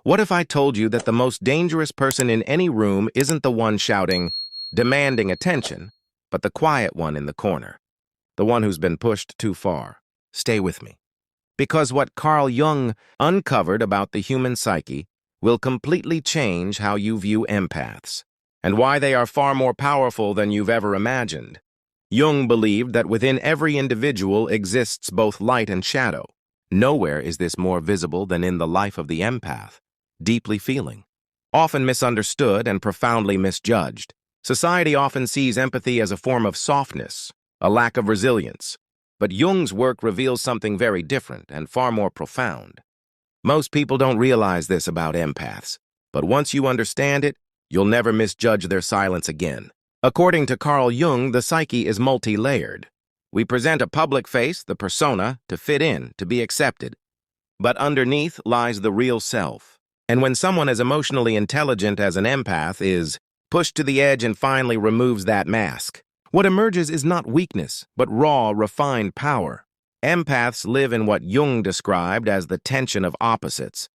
What if I told you that the most dangerous person in any room isn't the one shouting, demanding attention, but the quiet one in the corner, the one who's been pushed too far? Stay with me. Because what Carl Jung uncovered about the human psyche will completely change how you view empaths, and why they are far more powerful than you've ever imagined. Jung believed that within every individual exists both light and shadow. Nowhere is this more visible than in the life of the empath, deeply feeling, often misunderstood and profoundly misjudged. Society often sees empathy as a form of softness, a lack of resilience. But Jung's work reveals something very different and far more profound. Most people don't realize this about empaths, but once you understand it, you'll never misjudge their silence again. According to Carl Jung, the psyche is multi-layered. We present a public face, the persona, to fit in, to be accepted. But underneath lies the real self. And when someone as emotionally intelligent as an empath is pushed to the edge and finally removes that mask, what emerges is not weakness, but raw, refined power. Empaths live in what Jung described as the tension of opposites.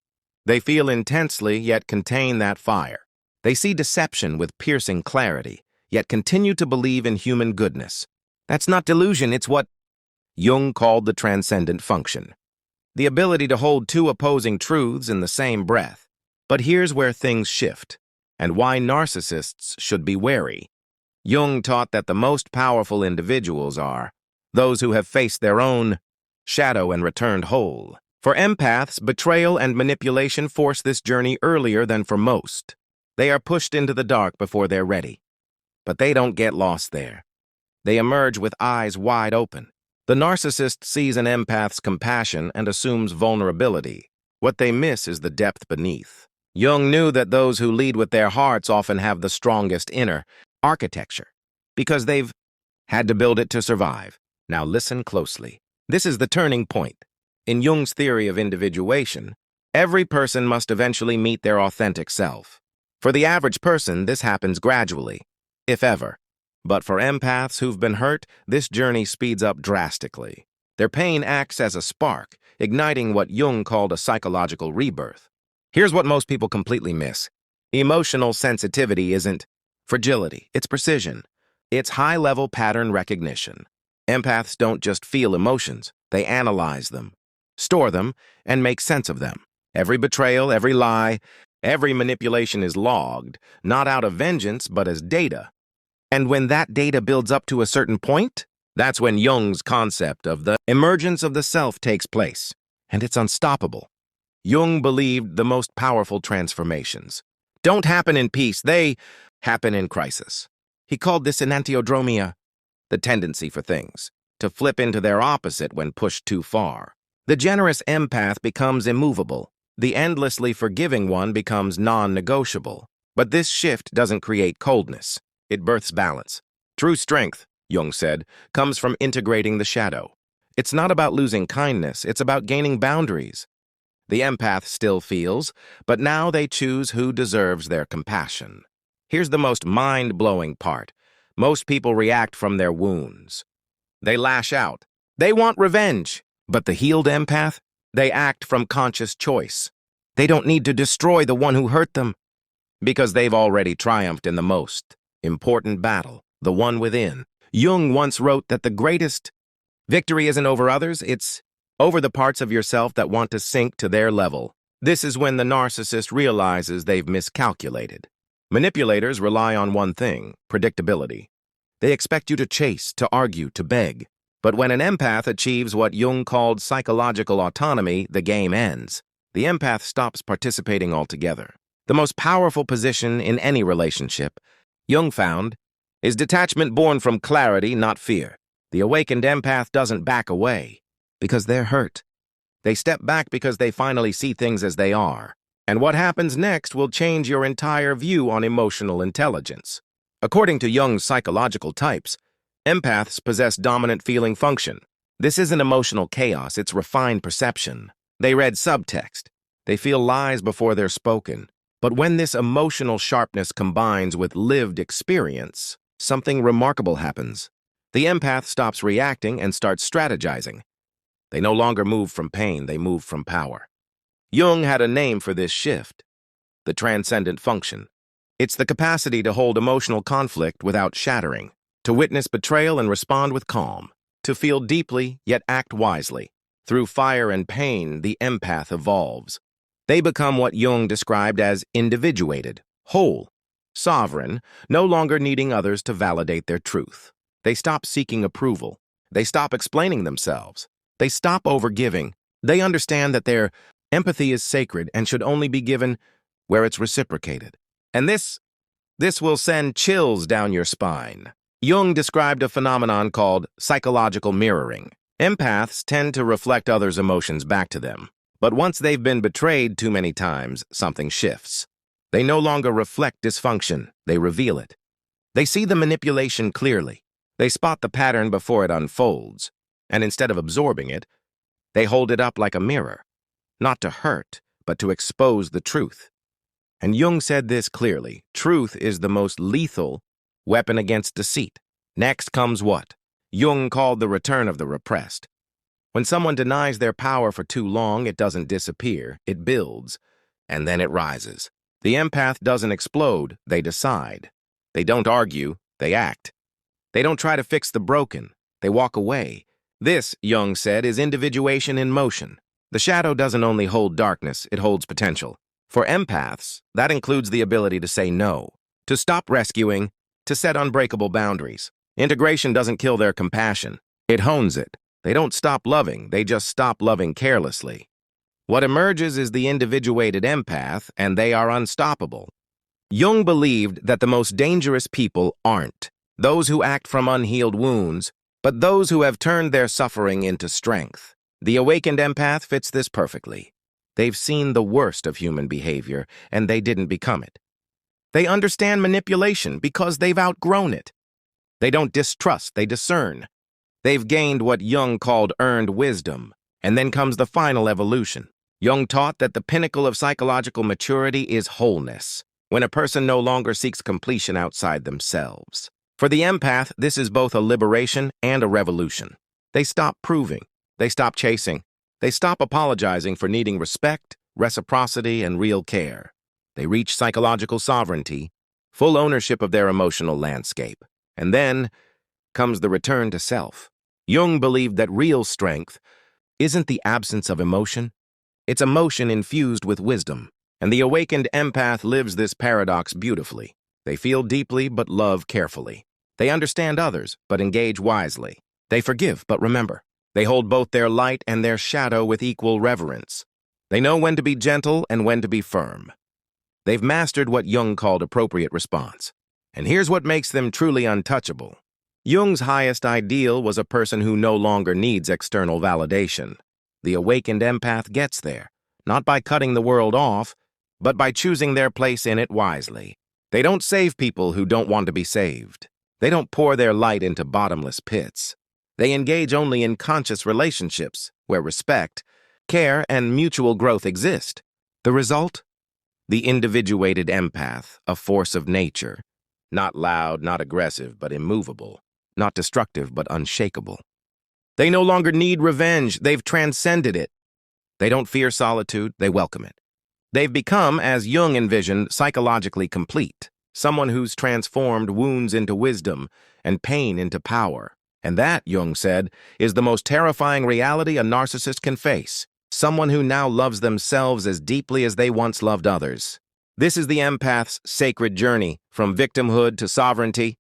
They feel intensely, yet contain that fire. They see deception with piercing clarity, yet continue to believe in human goodness. That's not delusion, it's what Jung called the transcendent function. The ability to hold two opposing truths in the same breath. But here's where things shift, and why narcissists should be wary. Jung taught that the most powerful individuals are those who have faced their own shadow and returned whole. For empaths, betrayal and manipulation force this journey earlier than for most. They are pushed into the dark before they're ready. But they don't get lost there. They emerge with eyes wide open. The narcissist sees an empath's compassion and assumes vulnerability. What they miss is the depth beneath. Jung knew that those who lead with their hearts often have the strongest inner architecture, because they've had to build it to survive. Now listen closely. This is the turning point. In Jung's theory of individuation, every person must eventually meet their authentic self. For the average person, this happens gradually, if ever. But for empaths who've been hurt, this journey speeds up drastically. Their pain acts as a spark, igniting what Jung called a psychological rebirth. Here's what most people completely miss. Emotional sensitivity isn't fragility, it's precision. It's high-level pattern recognition. Empaths don't just feel emotions, they analyze them, store them, and make sense of them. Every betrayal, every lie, every manipulation is logged, not out of vengeance, but as data. And when that data builds up to a certain point, that's when Jung's concept of the emergence of the self takes place, and it's unstoppable. Jung believed the most powerful transformations don't happen in peace, they happen in crisis. He called this enantiodromia, the tendency for things to flip into their opposite when pushed too far. The generous empath becomes immovable. The endlessly forgiving one becomes non-negotiable. But this shift doesn't create coldness. It births balance. True strength, Jung said, comes from integrating the shadow. It's not about losing kindness, it's about gaining boundaries. The empath still feels, but now they choose who deserves their compassion. Here's the most mind-blowing part. Most people react from their wounds. They lash out. They want revenge. But the healed empath, they act from conscious choice. They don't need to destroy the one who hurt them, because they've already triumphed in the most important battle, the one within. Jung once wrote that the greatest victory isn't over others, it's over the parts of yourself that want to sink to their level. This is when the narcissist realizes they've miscalculated. Manipulators rely on one thing, predictability. They expect you to chase, to argue, to beg. But when an empath achieves what Jung called psychological autonomy, the game ends. The empath stops participating altogether. The most powerful position in any relationship, Jung found, is detachment born from clarity, not fear. The awakened empath doesn't back away because they're hurt. They step back because they finally see things as they are. And what happens next will change your entire view on emotional intelligence. According to Jung's psychological types, empaths possess dominant feeling function. This isn't emotional chaos, it's refined perception. They read subtext. They feel lies before they're spoken. But when this emotional sharpness combines with lived experience, something remarkable happens. The empath stops reacting and starts strategizing. They no longer move from pain, they move from power. Jung had a name for this shift: the transcendent function. It's the capacity to hold emotional conflict without shattering, to witness betrayal and respond with calm, to feel deeply yet act wisely. Through fire and pain, the empath evolves. They become what Jung described as individuated, whole, sovereign, no longer needing others to validate their truth. They stop seeking approval. They stop explaining themselves. They stop overgiving. They understand that their empathy is sacred and should only be given where it's reciprocated. And this will send chills down your spine. Jung described a phenomenon called psychological mirroring. Empaths tend to reflect others' emotions back to them. But once they've been betrayed too many times, something shifts. They no longer reflect dysfunction, they reveal it. They see the manipulation clearly. They spot the pattern before it unfolds. And instead of absorbing it, they hold it up like a mirror. Not to hurt, but to expose the truth. And Jung said this clearly: truth is the most lethal weapon against deceit. Next comes what Jung called the return of the repressed. When someone denies their power for too long, it doesn't disappear, it builds, and then it rises. The empath doesn't explode, they decide. They don't argue, they act. They don't try to fix the broken, they walk away. This, Jung said, is individuation in motion. The shadow doesn't only hold darkness, it holds potential. For empaths, that includes the ability to say no, to stop rescuing, to set unbreakable boundaries. Integration doesn't kill their compassion, it hones it. They don't stop loving, they just stop loving carelessly. What emerges is the individuated empath, and they are unstoppable. Jung believed that the most dangerous people aren't those who act from unhealed wounds, but those who have turned their suffering into strength. The awakened empath fits this perfectly. They've seen the worst of human behavior, and they didn't become it. They understand manipulation because they've outgrown it. They don't distrust, they discern. They've gained what Jung called earned wisdom, and then comes the final evolution. Jung taught that the pinnacle of psychological maturity is wholeness, when a person no longer seeks completion outside themselves. For the empath, this is both a liberation and a revolution. They stop proving, they stop chasing, they stop apologizing for needing respect, reciprocity, and real care. They reach psychological sovereignty, full ownership of their emotional landscape. And then comes the return to self. Jung believed that real strength isn't the absence of emotion, it's emotion infused with wisdom. And the awakened empath lives this paradox beautifully. They feel deeply but love carefully. They understand others but engage wisely. They forgive but remember. They hold both their light and their shadow with equal reverence. They know when to be gentle and when to be firm. They've mastered what Jung called appropriate response. And here's what makes them truly untouchable. Jung's highest ideal was a person who no longer needs external validation. The awakened empath gets there, not by cutting the world off, but by choosing their place in it wisely. They don't save people who don't want to be saved. They don't pour their light into bottomless pits. They engage only in conscious relationships where respect, care, and mutual growth exist. The result? The individuated empath, a force of nature. Not loud, not aggressive, but immovable. Not destructive, but unshakable. They no longer need revenge. They've transcended it. They don't fear solitude. They welcome it. They've become, as Jung envisioned, psychologically complete. Someone who's transformed wounds into wisdom and pain into power. And that, Jung said, is the most terrifying reality a narcissist can face. Someone who now loves themselves as deeply as they once loved others. This is the empath's sacred journey, from victimhood to sovereignty,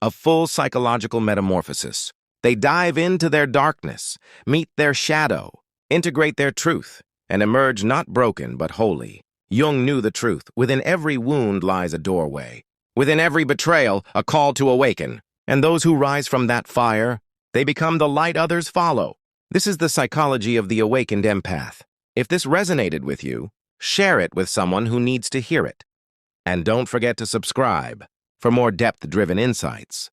a full psychological metamorphosis. They dive into their darkness, meet their shadow, integrate their truth, and emerge not broken but holy. Jung knew the truth. Within every wound lies a doorway. Within every betrayal, a call to awaken. And those who rise from that fire, they become the light others follow. This is the psychology of the awakened empath. If this resonated with you, share it with someone who needs to hear it. And don't forget to subscribe for more depth-driven insights.